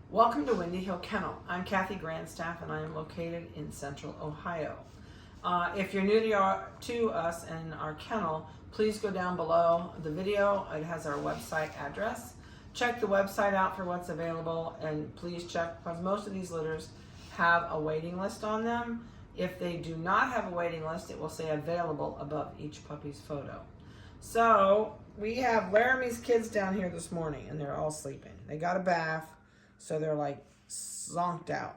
Welcome to Windy Hill Kennel. I'm Kathy Grandstaff and I am located in Central Ohio. If you're new to us and our kennel, please go down below the video. It has our website address. Check the website out for what's available, and please check, because most of these litters have a waiting list on them. If they do not have a waiting list, it will say available above each puppy's photo. So we have Laramie's kids down here this morning and they're all sleeping. They got a bath. So they're like zonked out.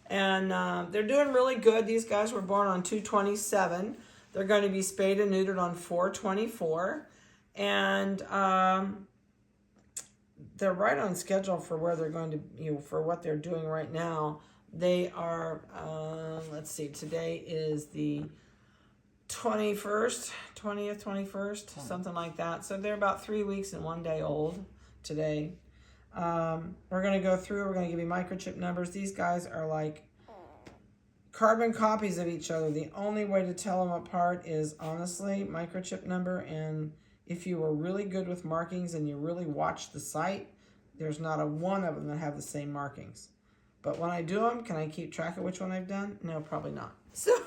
And they're doing really good. These guys were born on 2/27. They're going to be spayed and neutered on 4/24. And they're right on schedule for where they're going to, for what they're doing right now. They are, let's see, today is the 21st, 20th, 21st, something like that. So they're about 3 weeks and 1 day old today. We're going to go through, we're going to give you microchip numbers. These guys are like carbon copies of each other. The only way to tell them apart is honestly microchip number, and if you were really good with markings and you really watch the site, there's not a one of them that have the same markings. But when I do them, can I keep track of which one I've done? No, probably not. So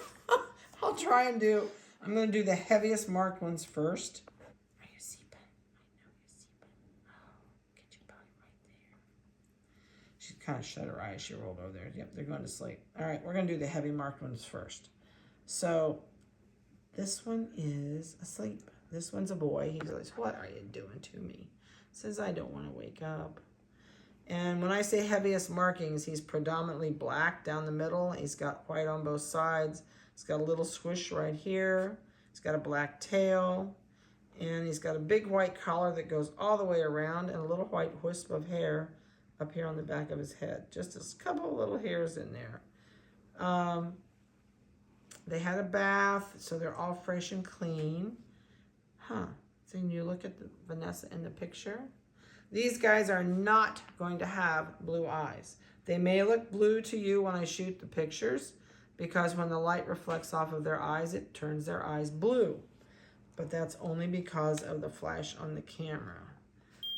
I'll try and I'm going to do the heaviest marked ones first. She kind of shut her eyes. She rolled over there. Yep, they're going to sleep. All right, we're going to do the heavy marked ones first. So this one is asleep. This one's a boy. He says, "What are you doing to me?" Says, "I don't want to wake up." And when I say heaviest markings, he's predominantly black down the middle. He's got white on both sides. He's got a little swoosh right here. He's got a black tail. And he's got a big white collar that goes all the way around and a little white wisp of hair up here on the back of his head. Just a couple of little hairs in there. They had a bath, so they're all fresh and clean. So when you look at Vanessa in the picture, these guys are not going to have blue eyes. They may look blue to you when I shoot the pictures, because when the light reflects off of their eyes, it turns their eyes blue. But that's only because of the flash on the camera.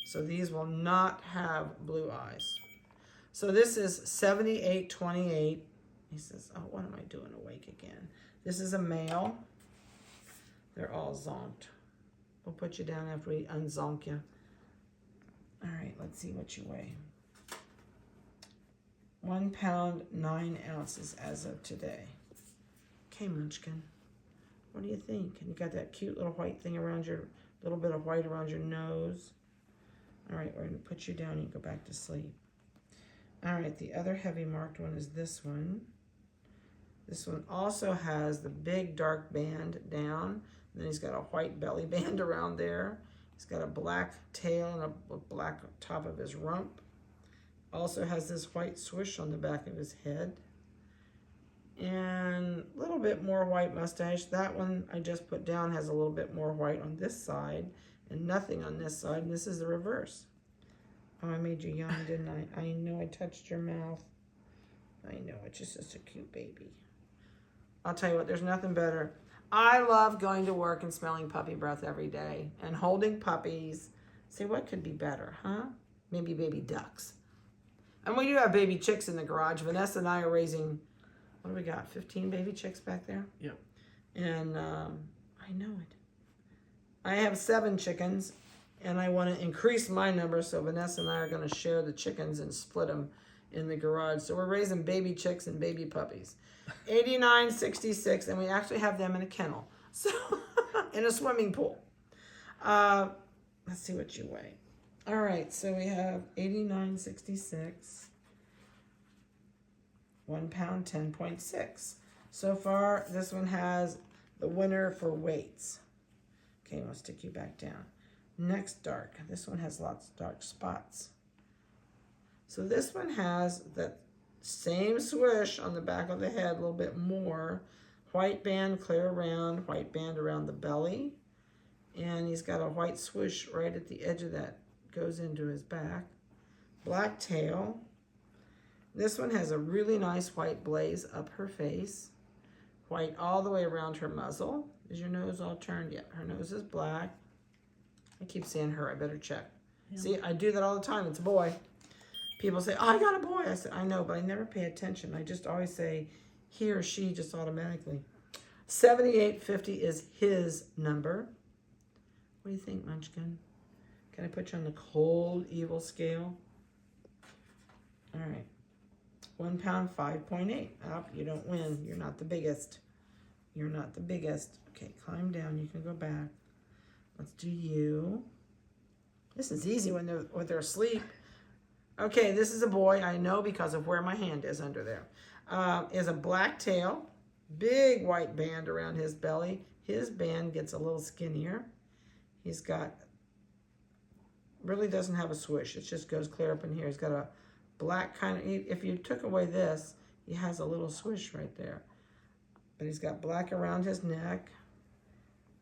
So these will not have blue eyes. So this is 7828. He says, "Oh, what am I doing awake again?" This is a male. They're all zonked. We'll put you down after we unzonk you. All right, let's see what you weigh. 1 pound, 9 ounces as of today. Okay, Munchkin. What do you think? And you got that cute little white thing around your, little bit of white around your nose. All right, we're going to put you down and you go back to sleep. All right, the other heavy marked one is this one. This one also has the big dark band down. And then he's got a white belly band around there. He's got a black tail and a black top of his rump. Also has this white swoosh on the back of his head. And a little bit more white mustache. That one I just put down has a little bit more white on this side and nothing on this side, and this is the reverse. Oh, I made you yawn, didn't I? I know I touched your mouth. I know, it's just such a cute baby. I'll tell you what, there's nothing better. I love going to work and smelling puppy breath every day and holding puppies. Say, what could be better, huh? Maybe baby ducks. And we do have baby chicks in the garage. Vanessa and I are raising, what do we got, 15 baby chicks back there? Yep. And I know it. I have 7 chickens, and I want to increase my number, so Vanessa and I are going to share the chickens and split them in the garage. So we're raising baby chicks and baby puppies. 89.66, and we actually have them in a kennel, so in a swimming pool. Let's see what you weigh. All right, so we have 89.66, 1 pound, 10.6. So far, this one has the winner for weights. Okay, we'll stick you back down. Next dark. This one has lots of dark spots. So this one has that same swoosh on the back of the head, a little bit more. White band clear around, white band around the belly. And he's got a white swoosh right at the edge of that, goes into his back. Black tail. This one has a really nice white blaze up her face. White all the way around her muzzle. Is your nose all turned? Yeah, her nose is black. I keep saying her, I better check. Yeah. See, I do that all the time. It's a boy. People say, oh, I got a boy. I said, I know, but I never pay attention. I just always say he or she just automatically. 7850 is his number. What do you think, Munchkin? Can I put you on the cold, evil scale? All right. 1 pound, 5.8. Oh, you don't win. You're not the biggest. You're not the biggest. Okay, climb down. You can go back. Let's do you. This is easy when they're asleep. Okay, this is a boy. I know because of where my hand is under there. Is a black tail, big white band around his belly. His band gets a little skinnier. He's got, really doesn't have a swoosh. It just goes clear up in here. He's got a black kind of, if you took away this, he has a little swoosh right there. But he's got black around his neck.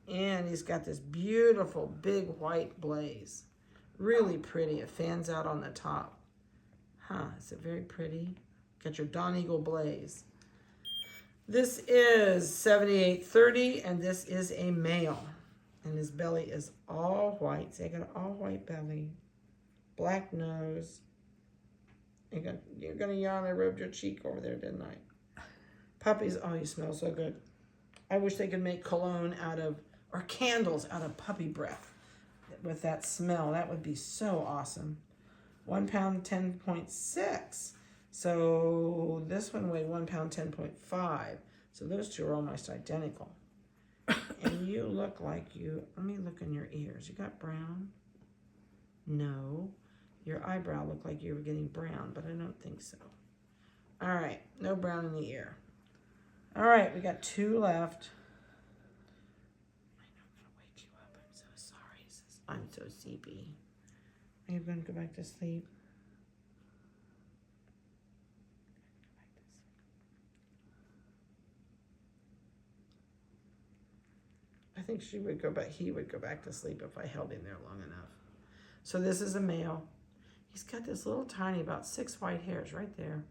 And he's got this beautiful big white blaze. Really pretty. It fans out on the top. Huh, is it very pretty? Got your Dawn Eagle blaze. This is 7830, and this is a male. And his belly is all white. See, I got an all white belly. Black nose. You're gonna yawn. I rubbed your cheek over there, didn't I? Puppies, oh, you smell so good. I wish they could make cologne out of, or candles out of puppy breath with that smell. That would be so awesome. 1 pound, 10.6. So this one weighed 1 pound, 10.5. So those two are almost identical. And you look like you, let me look in your ears. You got brown? No. Your eyebrow looked like you were getting brown, but I don't think so. All right, no brown in the ear. All right, we got 2 left. I know I'm gonna wake you up. I'm so sorry. I'm so sleepy. Are you gonna go back to sleep? I think she would go back, he would go back to sleep if I held him there long enough. So this is a male. He's got this little tiny, about 6 white hairs right there.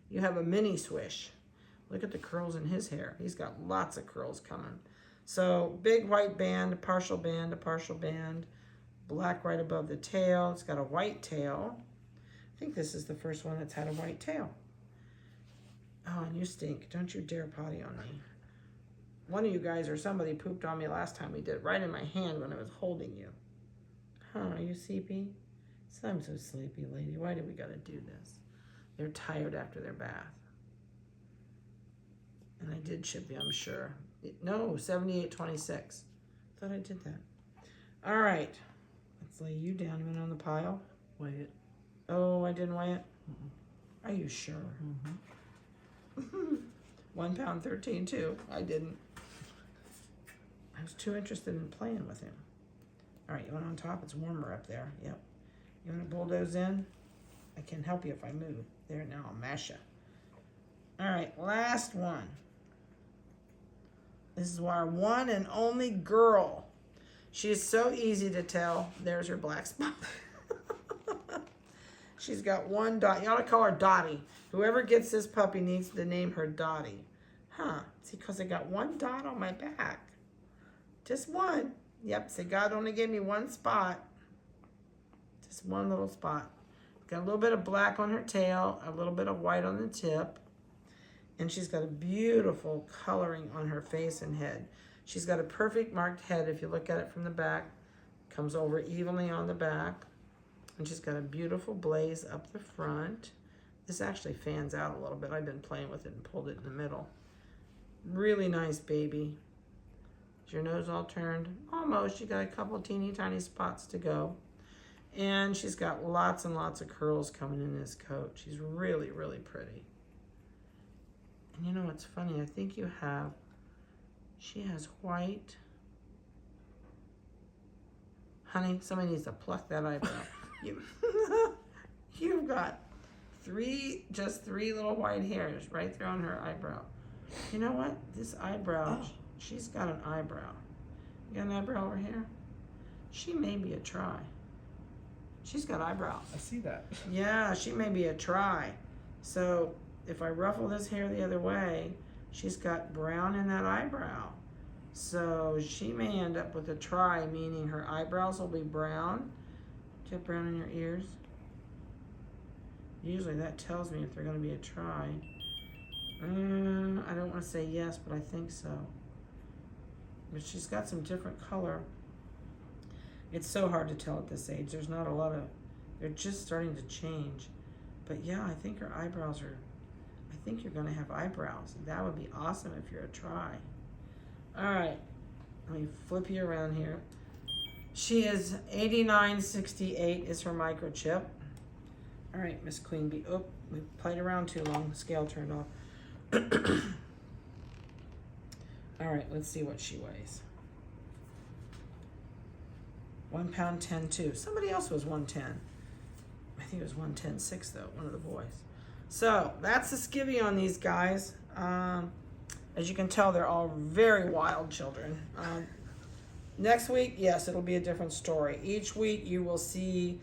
You have a mini swish. Look at the curls in his hair. He's got lots of curls coming. So big white band, a partial band, a partial band. Black right above the tail. It's got a white tail. I think this is the first one that's had a white tail. Oh, and you stink. Don't you dare potty on me. One of you guys or somebody pooped on me last time we did it, right in my hand when I was holding you. Huh, are you sleepy? I'm so sleepy, lady. Why do we gotta do this? They're tired after their bath. And I did ship you, I'm sure. No, 7826. Thought I did that. All right. Let's lay you down. You went on the pile. Weigh it. Oh, I didn't weigh it? Are you sure? 1 pound 13 too. I didn't. I was too interested in playing with him. All right, you went on top. It's warmer up there. Yep. You want to bulldoze in? I can help you if I move. There, now I'll mash you. All right, last one. This is our one and only girl. She is so easy to tell. There's her black spot. She's got 1 dot. You ought to call her Dottie. Whoever gets this puppy needs to name her Dottie. Huh, it's because I got 1 dot on my back. Just 1. Yep, so God only gave me 1 spot. Just 1 little spot. Got a little bit of black on her tail, a little bit of white on the tip. And she's got a beautiful coloring on her face and head. She's got a perfect marked head if you look at it from the back. Comes over evenly on the back. And she's got a beautiful blaze up the front. This actually fans out a little bit. I've been playing with it and pulled it in the middle. Really nice baby. Is your nose all turned? Almost. You got a couple teeny tiny spots to go. And she's got lots and lots of curls coming in this coat. She's really, really pretty. And you know what's funny? I think you have, she has white. Honey, somebody needs to pluck that eyebrow. You've got just three little white hairs right there on her eyebrow. You know what? This eyebrow, she's got an eyebrow. You got an eyebrow over here? She may be a try. She's got eyebrows. I see that. Yeah, she may be a try. So if I ruffle this hair the other way, she's got brown in that eyebrow. So she may end up with a try, meaning her eyebrows will be brown. Do you have brown in your ears? Usually that tells me if they're going to be a try. I don't want to say yes, but I think so. But she's got some different color. It's so hard to tell at this age. There's not a lot of, they're just starting to change. But yeah, I think her eyebrows are, I think you're going to have eyebrows. That would be awesome if you're a try. All right, let me flip you around here. She is 8968 is her microchip. All right, Miss Queen Bee. Oh, we played around too long. The scale turned off. All right, let's see what she weighs. 1 pound 10.2. Somebody else was 110. I think it was 110.6 though, one of the boys. So that's the skivvy on these guys. As you can tell, they're all very wild children. Next week, yes, it'll be a different story. Each week you will see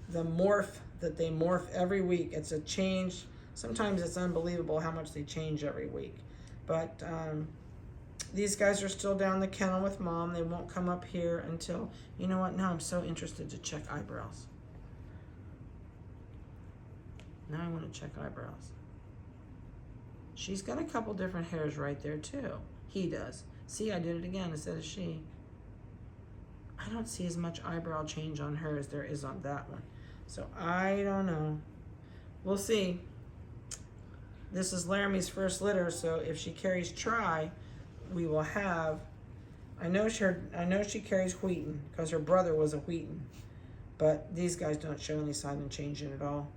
the morph that they morph every week. It's a change. Sometimes it's unbelievable how much they change every week. But these guys are still down the kennel with Mom. They won't come up here until, you know what, now I'm so interested to check eyebrows. Now I want to check eyebrows. She's got a couple different hairs right there too. He does. See, I did it again instead of she. I don't see as much eyebrow change on her as there is on that one. So I don't know. We'll see. This is Laramie's first litter, so if she carries Try, we will have, I know she carries Wheaton because her brother was a Wheaton, but these guys don't show any sign of changing at all.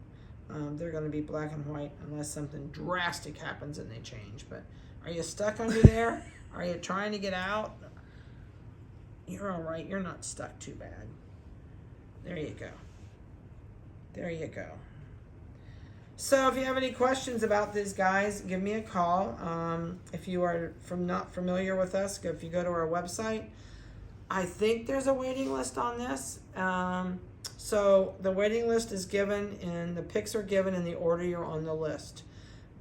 They're going to be black and white unless something drastic happens and they change. But are you stuck under there? Are you trying to get out? You're all right. You're not stuck too bad. There you go. There you go. So if you have any questions about these guys, give me a call. If you are not familiar with us, if you go to our website, I think there's a waiting list on this. So the waiting list is given and the picks are given in the order you're on the list.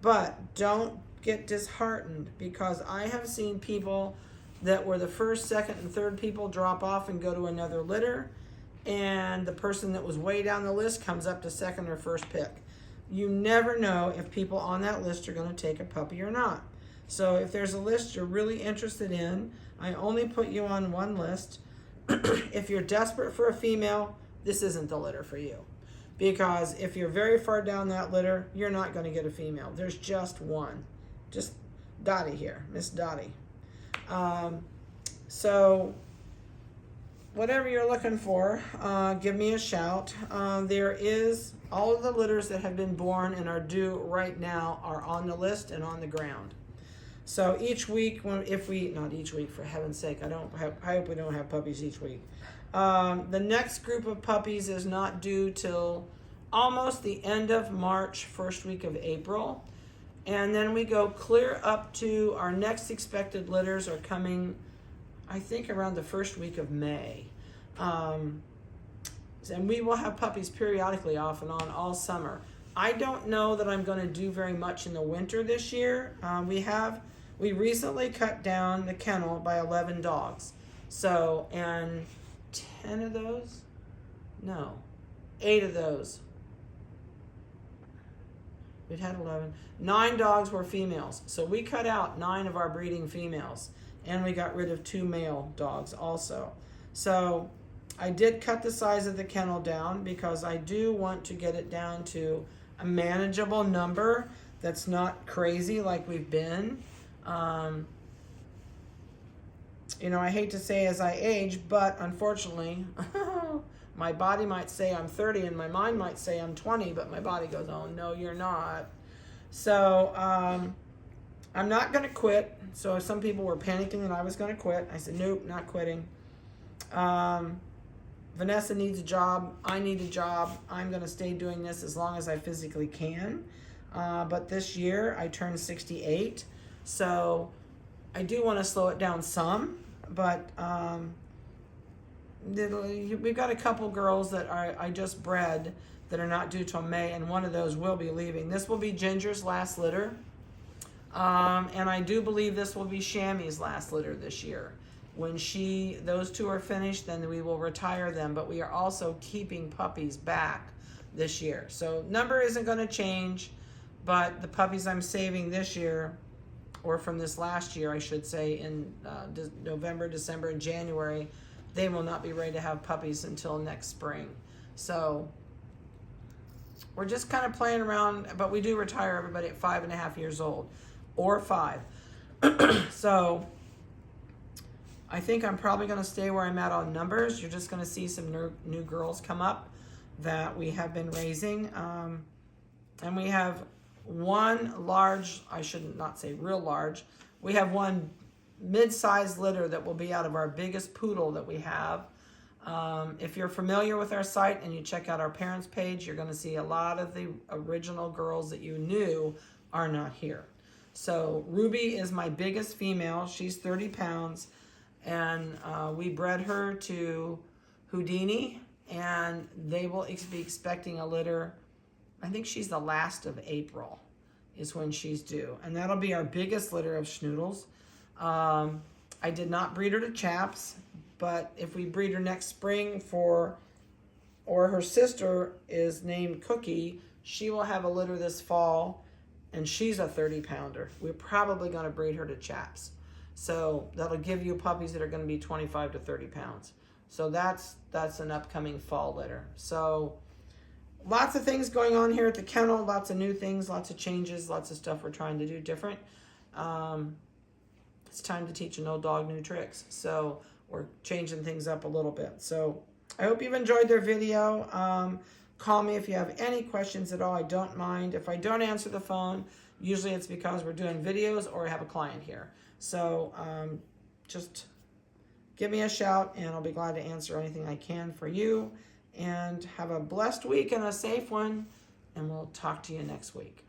But don't get disheartened because I have seen people that were the first, second, and third people drop off and go to another litter, and the person that was way down the list comes up to second or first pick. You never know if people on that list are going to take a puppy or not. So if there's a list you're really interested in, I only put you on one list. If you're desperate for a female, this isn't the litter for you. Because if you're very far down that litter, you're not going to get a female. There's just one. Just Dottie here, Miss Dottie. So whatever you're looking for, give me a shout. There is all of the litters that have been born and are due right now are on the list and on the ground. So each week, not each week, for heaven's sake, I hope we don't have puppies each week. The next group of puppies is not due till almost the end of March, first week of April. And then we go clear up to our next expected litters are coming, I think, around the first week of May. And we will have puppies periodically off and on all summer. I don't know that I'm going to do very much in the winter this year. We recently cut down the kennel by 11 dogs. So, and 10 of those? No, 8 of those. We'd had 11. 9 dogs were females. So we cut out 9 of our breeding females. And we got rid of 2 male dogs also. So I did cut the size of the kennel down because I do want to get it down to a manageable number that's not crazy like we've been. I hate to say as I age, but unfortunately, my body might say I'm 30 and my mind might say I'm 20, but my body goes, oh, no, you're not. So I'm not going to quit. So some people were panicking that I was going to quit. I said, nope, not quitting. Vanessa needs a job. I need a job. I'm going to stay doing this as long as I physically can. But this year I turned 68. So I do want to slow it down some. But we've got a couple girls that I just bred that are not due till May. And one of those will be leaving. This will be Ginger's last litter. And I do believe this will be Shammy's last litter this year. When those 2 are finished, then we will retire them. But we are also keeping puppies back this year. So number isn't going to change, but the puppies I'm saving this year, or from this last year, I should say, in November, December, and January, they will not be ready to have puppies until next spring. So we're just kind of playing around, but we do retire everybody at 5.5 years old, or 5. So I think I'm probably going to stay where I'm at on numbers. You're just going to see some new girls come up that we have been raising. And we have one large, I should not say real large, we have one mid-sized litter that will be out of our biggest poodle that we have. If you're familiar with our site and you check out our parents page, you're going to see a lot of the original girls that you knew are not here. So Ruby is my biggest female. She's 30 pounds, and we bred her to Houdini, and they will be expecting a litter. I think she's the last of April is when she's due, and that'll be our biggest litter of Schnoodles. I did not breed her to Chaps, but if we breed her next spring or her sister is named Cookie, she will have a litter this fall, and she's a 30-pounder. We're probably going to breed her to Chaps. So that'll give you puppies that are going to be 25 to 30 pounds. So that's an upcoming fall litter. So lots of things going on here at the kennel, lots of new things, lots of changes, lots of stuff we're trying to do different. It's time to teach an old dog new tricks. So we're changing things up a little bit. So I hope you've enjoyed their video. Call me if you have any questions at all. I don't mind. If I don't answer the phone, usually it's because we're doing videos or I have a client here. So just give me a shout and I'll be glad to answer anything I can for you. And have a blessed week and a safe one. And we'll talk to you next week.